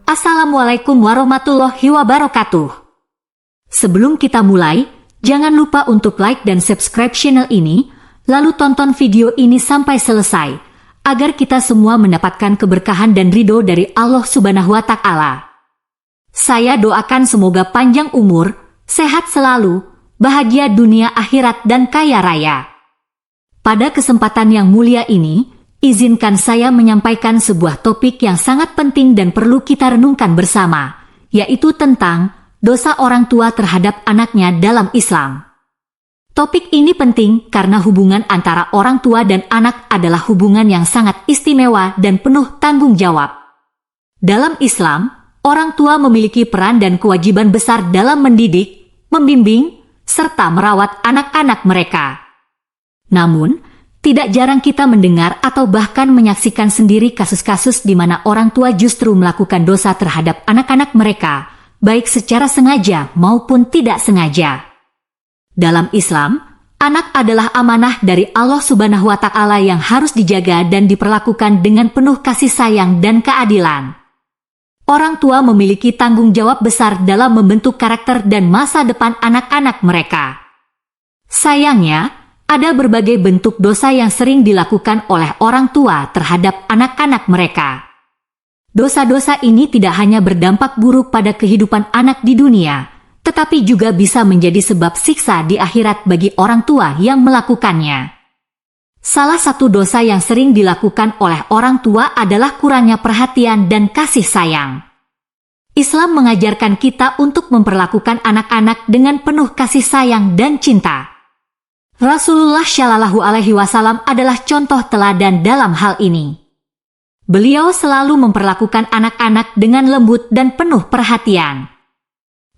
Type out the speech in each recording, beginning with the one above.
Assalamualaikum warahmatullahi wabarakatuh. Sebelum kita mulai, jangan lupa untuk like dan subscribe channel ini, lalu tonton video ini sampai selesai, agar kita semua mendapatkan keberkahan dan ridho dari Allah Subhanahu wa Ta'ala. Saya doakan semoga panjang umur, sehat selalu, bahagia dunia akhirat dan kaya raya. Pada kesempatan yang mulia ini, izinkan saya menyampaikan sebuah topik yang sangat penting dan perlu kita renungkan bersama, yaitu tentang dosa orang tua terhadap anaknya dalam Islam. Topik ini penting karena hubungan antara orang tua dan anak adalah hubungan yang sangat istimewa dan penuh tanggung jawab. Dalam Islam, orang tua memiliki peran dan kewajiban besar dalam mendidik, membimbing, serta merawat anak-anak mereka. Namun, tidak jarang kita mendengar atau bahkan menyaksikan sendiri kasus-kasus di mana orang tua justru melakukan dosa terhadap anak-anak mereka, baik secara sengaja maupun tidak sengaja. Dalam Islam, anak adalah amanah dari Allah Subhanahu wa Ta'ala yang harus dijaga dan diperlakukan dengan penuh kasih sayang dan keadilan. Orang tua memiliki tanggung jawab besar dalam membentuk karakter dan masa depan anak-anak mereka. Sayangnya, ada berbagai bentuk dosa yang sering dilakukan oleh orang tua terhadap anak-anak mereka. Dosa-dosa ini tidak hanya berdampak buruk pada kehidupan anak di dunia, tetapi juga bisa menjadi sebab siksa di akhirat bagi orang tua yang melakukannya. Salah satu dosa yang sering dilakukan oleh orang tua adalah kurangnya perhatian dan kasih sayang. Islam mengajarkan kita untuk memperlakukan anak-anak dengan penuh kasih sayang dan cinta. Rasulullah Shallallahu Alaihi Wasallam adalah contoh teladan dalam hal ini. Beliau selalu memperlakukan anak-anak dengan lembut dan penuh perhatian.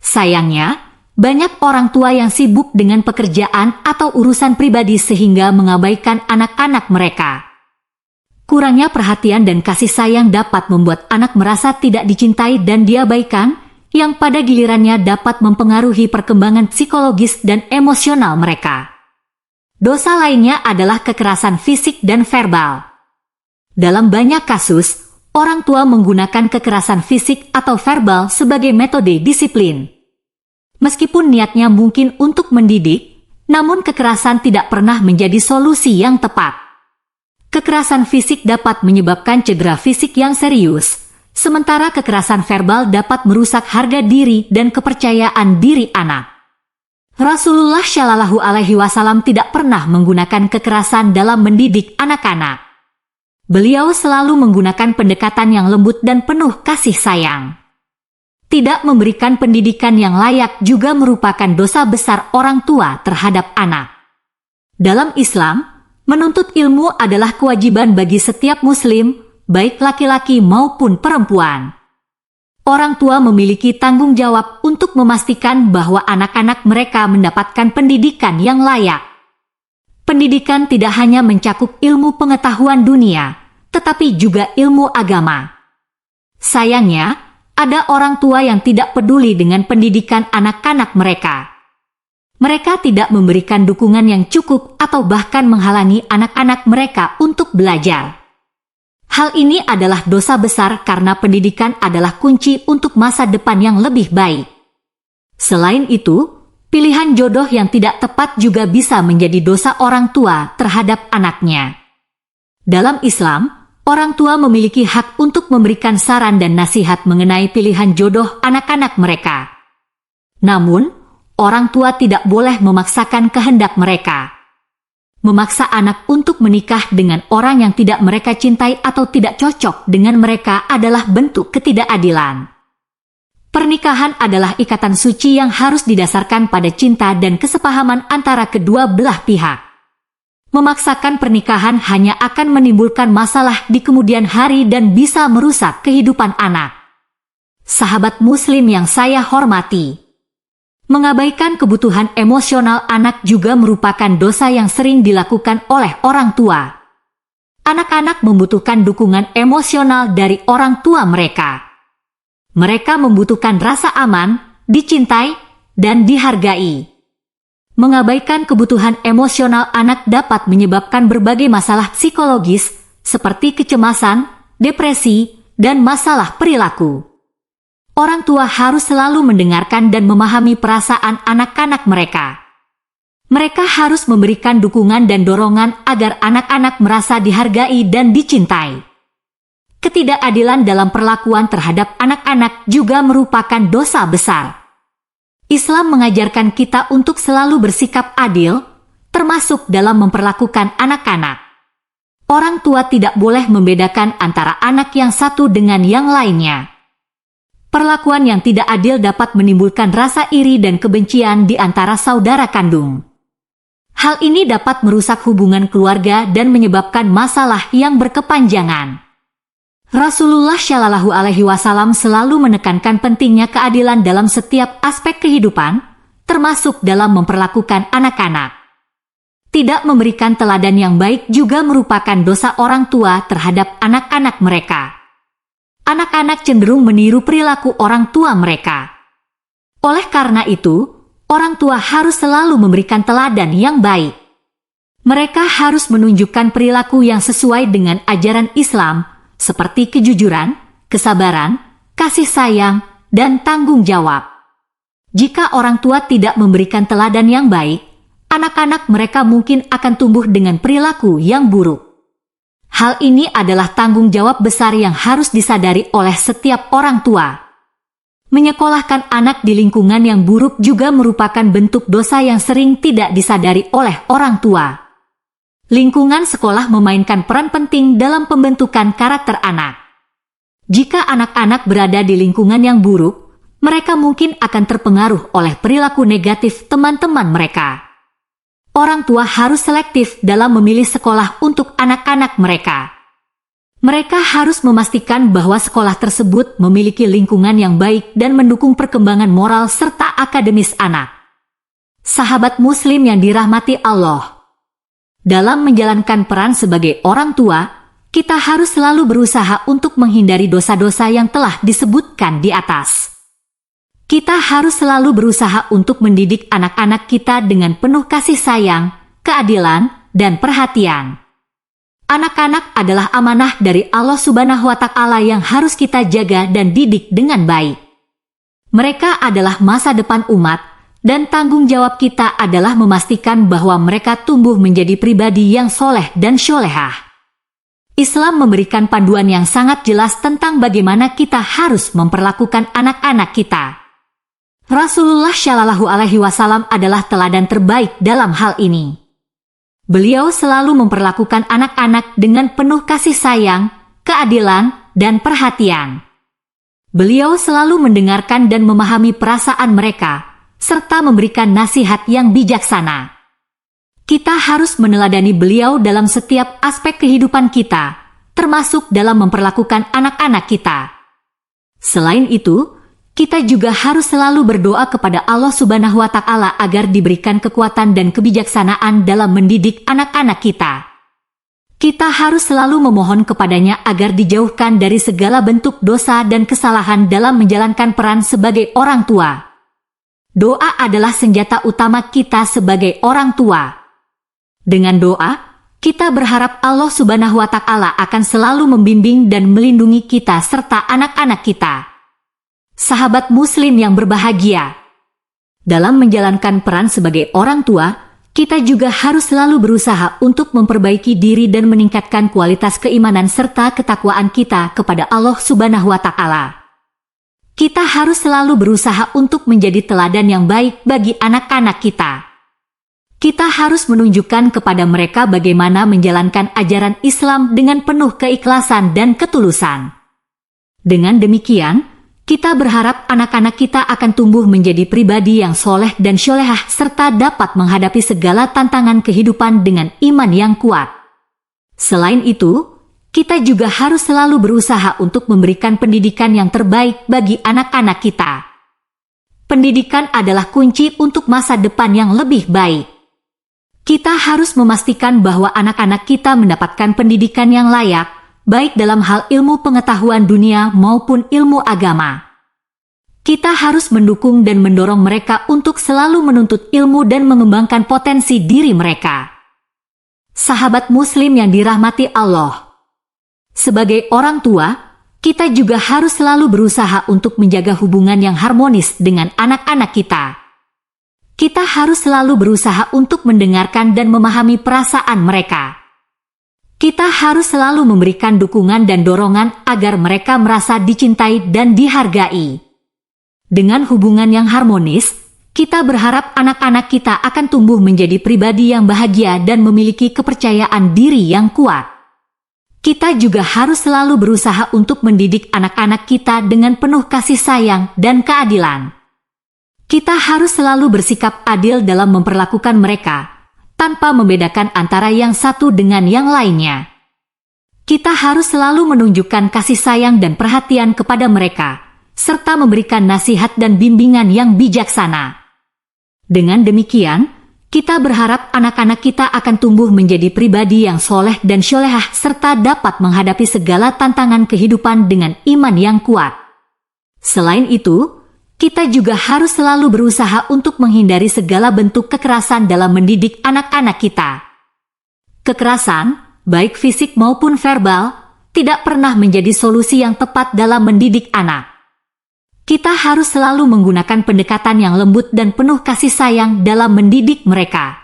Sayangnya, banyak orang tua yang sibuk dengan pekerjaan atau urusan pribadi sehingga mengabaikan anak-anak mereka. Kurangnya perhatian dan kasih sayang dapat membuat anak merasa tidak dicintai dan diabaikan, yang pada gilirannya dapat mempengaruhi perkembangan psikologis dan emosional mereka. Dosa lainnya adalah kekerasan fisik dan verbal. Dalam banyak kasus, orang tua menggunakan kekerasan fisik atau verbal sebagai metode disiplin. Meskipun niatnya mungkin untuk mendidik, namun kekerasan tidak pernah menjadi solusi yang tepat. Kekerasan fisik dapat menyebabkan cedera fisik yang serius, sementara kekerasan verbal dapat merusak harga diri dan kepercayaan diri anak. Rasulullah Shallallahu Alaihi Wasallam tidak pernah menggunakan kekerasan dalam mendidik anak-anak. Beliau selalu menggunakan pendekatan yang lembut dan penuh kasih sayang. Tidak memberikan pendidikan yang layak juga merupakan dosa besar orang tua terhadap anak. Dalam Islam, menuntut ilmu adalah kewajiban bagi setiap muslim, baik laki-laki maupun perempuan. Orang tua memiliki tanggung jawab untuk memastikan bahwa anak-anak mereka mendapatkan pendidikan yang layak. Pendidikan tidak hanya mencakup ilmu pengetahuan dunia, tetapi juga ilmu agama. Sayangnya, ada orang tua yang tidak peduli dengan pendidikan anak-anak mereka. Mereka tidak memberikan dukungan yang cukup atau bahkan menghalangi anak-anak mereka untuk belajar. Hal ini adalah dosa besar karena pendidikan adalah kunci untuk masa depan yang lebih baik. Selain itu, pilihan jodoh yang tidak tepat juga bisa menjadi dosa orang tua terhadap anaknya. Dalam Islam, orang tua memiliki hak untuk memberikan saran dan nasihat mengenai pilihan jodoh anak-anak mereka. Namun, orang tua tidak boleh memaksakan kehendak mereka. Memaksa anak untuk menikah dengan orang yang tidak mereka cintai atau tidak cocok dengan mereka adalah bentuk ketidakadilan. Pernikahan adalah ikatan suci yang harus didasarkan pada cinta dan kesepahaman antara kedua belah pihak. Memaksakan pernikahan hanya akan menimbulkan masalah di kemudian hari dan bisa merusak kehidupan anak. Sahabat Muslim yang saya hormati, mengabaikan kebutuhan emosional anak juga merupakan dosa yang sering dilakukan oleh orang tua. Anak-anak membutuhkan dukungan emosional dari orang tua mereka. Mereka membutuhkan rasa aman, dicintai, dan dihargai. Mengabaikan kebutuhan emosional anak dapat menyebabkan berbagai masalah psikologis seperti kecemasan, depresi, dan masalah perilaku. Orang tua harus selalu mendengarkan dan memahami perasaan anak-anak mereka. Mereka harus memberikan dukungan dan dorongan agar anak-anak merasa dihargai dan dicintai. Ketidakadilan dalam perlakuan terhadap anak-anak juga merupakan dosa besar. Islam mengajarkan kita untuk selalu bersikap adil, termasuk dalam memperlakukan anak-anak. Orang tua tidak boleh membedakan antara anak yang satu dengan yang lainnya. Perlakuan yang tidak adil dapat menimbulkan rasa iri dan kebencian di antara saudara kandung. Hal ini dapat merusak hubungan keluarga dan menyebabkan masalah yang berkepanjangan. Rasulullah Shallallahu Alaihi Wasallam selalu menekankan pentingnya keadilan dalam setiap aspek kehidupan, termasuk dalam memperlakukan anak-anak. Tidak memberikan teladan yang baik juga merupakan dosa orang tua terhadap anak-anak mereka. Anak-anak cenderung meniru perilaku orang tua mereka. Oleh karena itu, orang tua harus selalu memberikan teladan yang baik. Mereka harus menunjukkan perilaku yang sesuai dengan ajaran Islam, seperti kejujuran, kesabaran, kasih sayang, dan tanggung jawab. Jika orang tua tidak memberikan teladan yang baik, anak-anak mereka mungkin akan tumbuh dengan perilaku yang buruk. Hal ini adalah tanggung jawab besar yang harus disadari oleh setiap orang tua. Menyekolahkan anak di lingkungan yang buruk juga merupakan bentuk dosa yang sering tidak disadari oleh orang tua. Lingkungan sekolah memainkan peran penting dalam pembentukan karakter anak. Jika anak-anak berada di lingkungan yang buruk, mereka mungkin akan terpengaruh oleh perilaku negatif teman-teman mereka. Orang tua harus selektif dalam memilih sekolah untuk anak-anak mereka. Mereka harus memastikan bahwa sekolah tersebut memiliki lingkungan yang baik dan mendukung perkembangan moral serta akademis anak. Sahabat Muslim yang dirahmati Allah, dalam menjalankan peran sebagai orang tua, kita harus selalu berusaha untuk menghindari dosa-dosa yang telah disebutkan di atas. Kita harus selalu berusaha untuk mendidik anak-anak kita dengan penuh kasih sayang, keadilan, dan perhatian. Anak-anak adalah amanah dari Allah Subhanahu wa Ta'ala yang harus kita jaga dan didik dengan baik. Mereka adalah masa depan umat, dan tanggung jawab kita adalah memastikan bahwa mereka tumbuh menjadi pribadi yang soleh dan syolehah. Islam memberikan panduan yang sangat jelas tentang bagaimana kita harus memperlakukan anak-anak kita. Rasulullah Shallallahu Alaihi Wasallam adalah teladan terbaik dalam hal ini. Beliau selalu memperlakukan anak-anak dengan penuh kasih sayang, keadilan, dan perhatian. Beliau selalu mendengarkan dan memahami perasaan mereka, serta memberikan nasihat yang bijaksana. Kita harus meneladani beliau dalam setiap aspek kehidupan kita, termasuk dalam memperlakukan anak-anak kita. Selain itu, kita juga harus selalu berdoa kepada Allah Subhanahu wa Ta'ala agar diberikan kekuatan dan kebijaksanaan dalam mendidik anak-anak kita. Kita harus selalu memohon kepadanya agar dijauhkan dari segala bentuk dosa dan kesalahan dalam menjalankan peran sebagai orang tua. Doa adalah senjata utama kita sebagai orang tua. Dengan doa, kita berharap Allah Subhanahu wa Ta'ala akan selalu membimbing dan melindungi kita serta anak-anak kita. Sahabat Muslim yang berbahagia, dalam menjalankan peran sebagai orang tua, kita juga harus selalu berusaha untuk memperbaiki diri dan meningkatkan kualitas keimanan serta ketakwaan kita kepada Allah Subhanahu wa Ta'ala. Kita harus selalu berusaha untuk menjadi teladan yang baik bagi anak-anak kita. Kita harus menunjukkan kepada mereka bagaimana menjalankan ajaran Islam dengan penuh keikhlasan dan ketulusan. Dengan demikian, kita berharap anak-anak kita akan tumbuh menjadi pribadi yang soleh dan syolehah serta dapat menghadapi segala tantangan kehidupan dengan iman yang kuat. Selain itu, kita juga harus selalu berusaha untuk memberikan pendidikan yang terbaik bagi anak-anak kita. Pendidikan adalah kunci untuk masa depan yang lebih baik. Kita harus memastikan bahwa anak-anak kita mendapatkan pendidikan yang layak, baik dalam hal ilmu pengetahuan dunia maupun ilmu agama. Kita harus mendukung dan mendorong mereka untuk selalu menuntut ilmu dan mengembangkan potensi diri mereka. Sahabat Muslim yang dirahmati Allah, sebagai orang tua, kita juga harus selalu berusaha untuk menjaga hubungan yang harmonis dengan anak-anak kita. Kita harus selalu berusaha untuk mendengarkan dan memahami perasaan mereka. Kita harus selalu memberikan dukungan dan dorongan agar mereka merasa dicintai dan dihargai. Dengan hubungan yang harmonis, kita berharap anak-anak kita akan tumbuh menjadi pribadi yang bahagia dan memiliki kepercayaan diri yang kuat. Kita juga harus selalu berusaha untuk mendidik anak-anak kita dengan penuh kasih sayang dan keadilan. Kita harus selalu bersikap adil dalam memperlakukan mereka, tanpa membedakan antara yang satu dengan yang lainnya. Kita harus selalu menunjukkan kasih sayang dan perhatian kepada mereka, serta memberikan nasihat dan bimbingan yang bijaksana. Dengan demikian, kita berharap anak-anak kita akan tumbuh menjadi pribadi yang soleh dan syolehah serta dapat menghadapi segala tantangan kehidupan dengan iman yang kuat. Selain itu, kita juga harus selalu berusaha untuk menghindari segala bentuk kekerasan dalam mendidik anak-anak kita. Kekerasan, baik fisik maupun verbal, tidak pernah menjadi solusi yang tepat dalam mendidik anak. Kita harus selalu menggunakan pendekatan yang lembut dan penuh kasih sayang dalam mendidik mereka.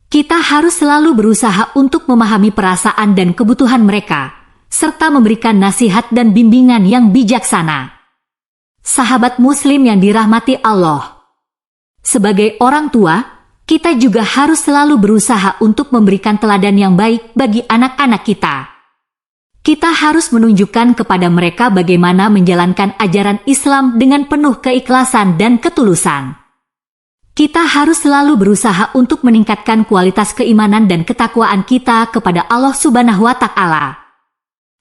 Kita harus selalu berusaha untuk memahami perasaan dan kebutuhan mereka, serta memberikan nasihat dan bimbingan yang bijaksana. Sahabat Muslim yang dirahmati Allah, sebagai orang tua, kita juga harus selalu berusaha untuk memberikan teladan yang baik bagi anak-anak kita. Kita harus menunjukkan kepada mereka bagaimana menjalankan ajaran Islam dengan penuh keikhlasan dan ketulusan. Kita harus selalu berusaha untuk meningkatkan kualitas keimanan dan ketakwaan kita kepada Allah Subhanahu wa Ta'ala.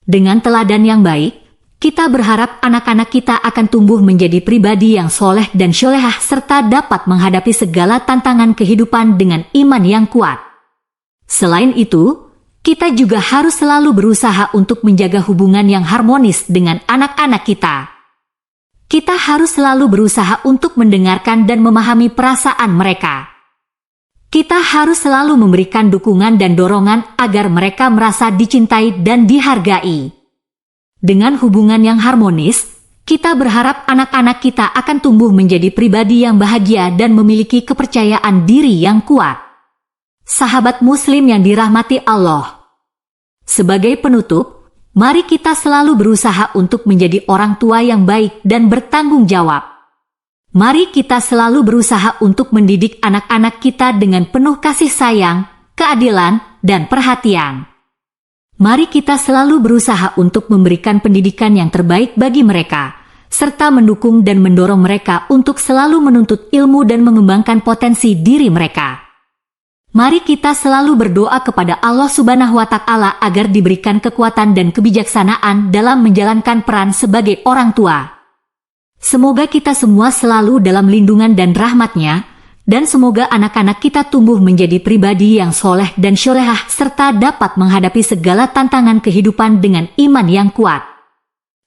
Dengan teladan yang baik, kita berharap anak-anak kita akan tumbuh menjadi pribadi yang soleh dan syolehah serta dapat menghadapi segala tantangan kehidupan dengan iman yang kuat. Selain itu, kita juga harus selalu berusaha untuk menjaga hubungan yang harmonis dengan anak-anak kita. Kita harus selalu berusaha untuk mendengarkan dan memahami perasaan mereka. Kita harus selalu memberikan dukungan dan dorongan agar mereka merasa dicintai dan dihargai. Dengan hubungan yang harmonis, kita berharap anak-anak kita akan tumbuh menjadi pribadi yang bahagia dan memiliki kepercayaan diri yang kuat. Sahabat Muslim yang dirahmati Allah, sebagai penutup, mari kita selalu berusaha untuk menjadi orang tua yang baik dan bertanggung jawab. Mari kita selalu berusaha untuk mendidik anak-anak kita dengan penuh kasih sayang, keadilan, dan perhatian. Mari kita selalu berusaha untuk memberikan pendidikan yang terbaik bagi mereka, serta mendukung dan mendorong mereka untuk selalu menuntut ilmu dan mengembangkan potensi diri mereka. Mari kita selalu berdoa kepada Allah Subhanahu wa Ta'ala agar diberikan kekuatan dan kebijaksanaan dalam menjalankan peran sebagai orang tua. Semoga kita semua selalu dalam lindungan dan rahmat-Nya, dan semoga anak-anak kita tumbuh menjadi pribadi yang soleh dan syolehah serta dapat menghadapi segala tantangan kehidupan dengan iman yang kuat.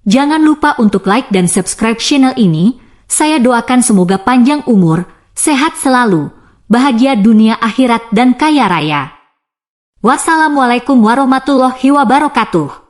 Jangan lupa untuk like dan subscribe channel ini. Saya doakan semoga panjang umur, sehat selalu, bahagia dunia akhirat dan kaya raya. Wassalamualaikum warahmatullahi wabarakatuh.